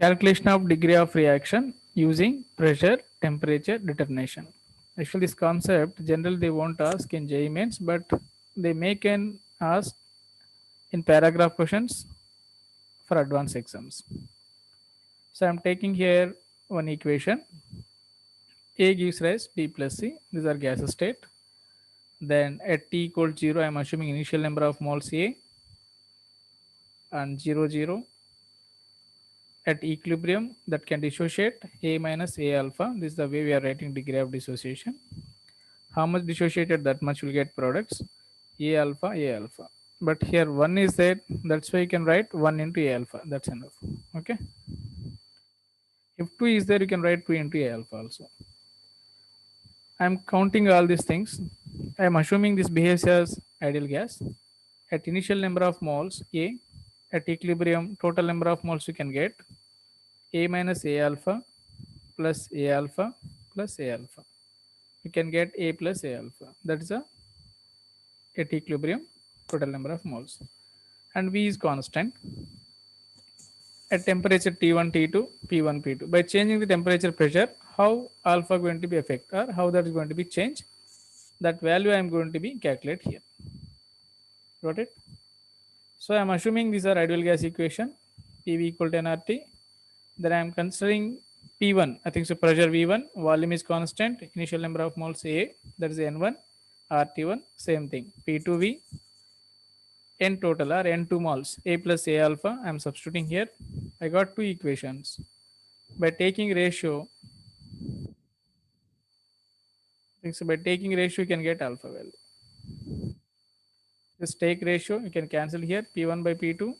Calculation of degree of reaction using pressure temperature determination. Actually, this concept generally they won't ask in JEE mains, but they make an ask in paragraph questions for advanced exams. So I'm taking here one equation. A gives rise B plus C. These are gas state. Then at T equals 0, I'm assuming initial number of moles A and 0, 0. At equilibrium, that can dissociate A minus A alpha. This is the way we are writing degree of dissociation. How much dissociated, that much will get products A alpha, A alpha. But here 1 is there. That's why you can write 1 into A alpha. That's enough. Okay. If 2 is there, you can write 2 into A alpha also. I'm counting all these things. I'm assuming this behaves as ideal gas. At initial number of moles A, at equilibrium, total number of moles you can get A minus A alpha plus A alpha plus A alpha. You can get A plus A alpha. That is a at equilibrium total number of moles. And V is constant. At temperature T1, T2, P1, P2. By changing the temperature pressure, how alpha going to be affected or how that is going to be changed, that value I am going to be calculate here. Got it? So I am assuming these are ideal gas equation, PV equal to nRT. Then I am considering P1, I think so pressure V1, volume is constant, initial number of moles A, that is N1, RT1, same thing, P2V, N total or N2 moles, A plus A alpha, I am substituting here. I got two equations. By taking ratio, I think so by taking ratio you can get alpha value. Just take ratio, you can cancel here, P1 by P2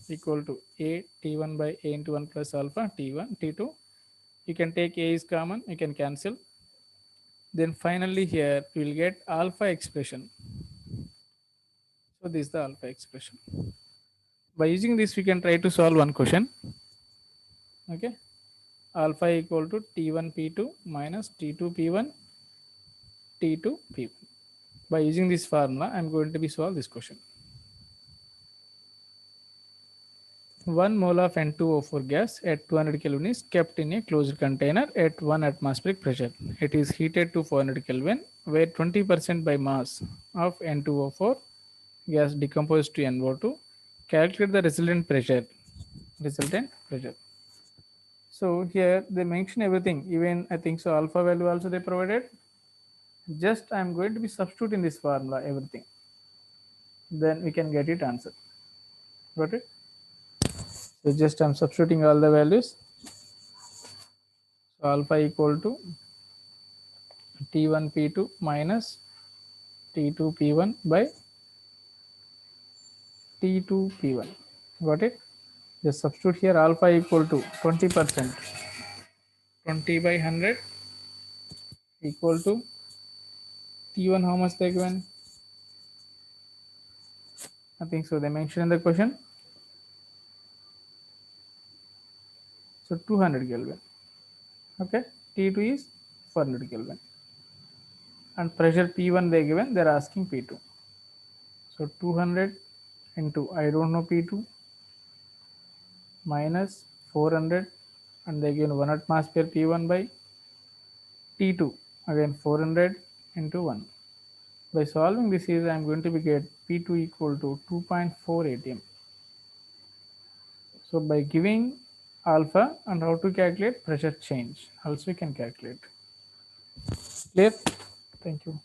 equal to A T1 by A into 1 plus alpha T1, T2. You can take A is common, you can cancel. Then finally here we will get alpha expression. So this is the alpha expression. By using this we can try to solve one question. Okay. Alpha equal to T1 P2 minus T2 P1 T2 P1. By using this formula I am going to be solve this question. 1 mole of N2O4 gas at 200 Kelvin is kept in a closed container at 1 atmospheric pressure. It is heated to 400 Kelvin where 20% by mass of N2O4 gas decomposed to NO2. Calculate the resultant pressure. So here they mention everything. Even I think so alpha value also they provided. Just I am going to be substituting this formula everything. Then we can get it answered. Got it? So just I'm substituting all the values. So alpha equal to T1 P2 minus T2 P1 by T2 P1. Got it? Just substitute here alpha equal to 20%. 20 by 100 equal to T1 how much they given? I think so they mentioned in the question. So 200 Kelvin. Okay. T2 is 400 Kelvin. And pressure P1 they given, they're asking P2. So 200 into I don't know P2 minus 400 and they given 1 atmosphere P1 by T2 again 400 into 1. By solving this is I am going to be get P2 equal to 2.4 atm. So by giving alpha and how to calculate pressure change also you can calculate. Clear? Thank you.